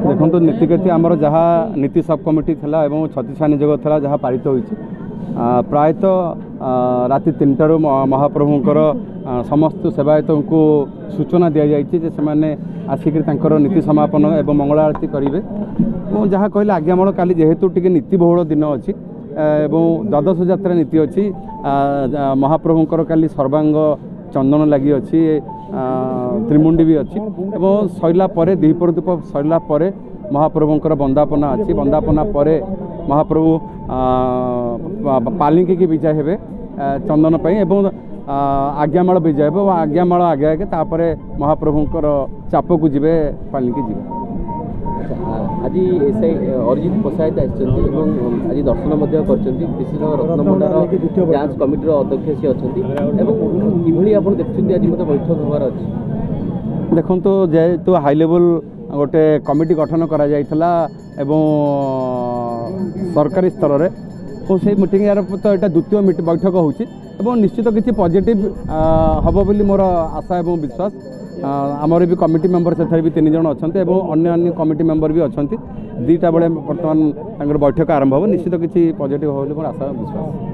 देखो नीतिगति आमर जहाँ नीति सब कमिटी थी और 36 नियोग था जहाँ पारित हो प्रायतः राति 3टारू महाप्रभुंकर समस्त सेवायतों को सूचना दि जाए से आसिक नीति समापन एवं मंगल आरती करेंगे और जहाँ कहले आज्ञामल काली जेहेतु टी नीति बहुल दिन अच्छी एवं द्वादश यात्रा नीति अच्छी महाप्रभुंकर काली सर्वांग चंदन लगी अच्छी त्रिमुंडी भी अच्छी एवं सैला द्विपर धूप सैला महाप्रभुंकर वंदापना अच्छी वंदापना पर महाप्रभु पालिंकी की विजय हे चंदन एवं आज्ञामाल विजय हे आज्ञामाल आगे आगे तापर महाप्रभुंकर चाप को जीवे पालिंकी जीवे। आज अरिजित पसायत आज दर्शन विशिष्ट रत्नभंडार जांच कमिटर अध्यक्ष सी अच्छा कि आप देखते आज मतलब बैठक होबार अच्छी देखो जेहेतु हाई लेवल गोटे कमिटी गठन करा जाइथला एवं सरकारी स्तर में तो से मीटिंग यार तो यहाँ द्वितीय बैठक होची एवं निश्चित किसी पॉजिटिव हम बोली मोर आशा एवं विश्वास आमर भी कमिटी मेंबर से भी 3 जन अच्छा अन्य कमिटी मेंबर भी अच्छा 2टा बेले बर्तमान बैठक आरंभ हो निश्चित किसी पॉजिटिव हो मोर आशा विश्वास।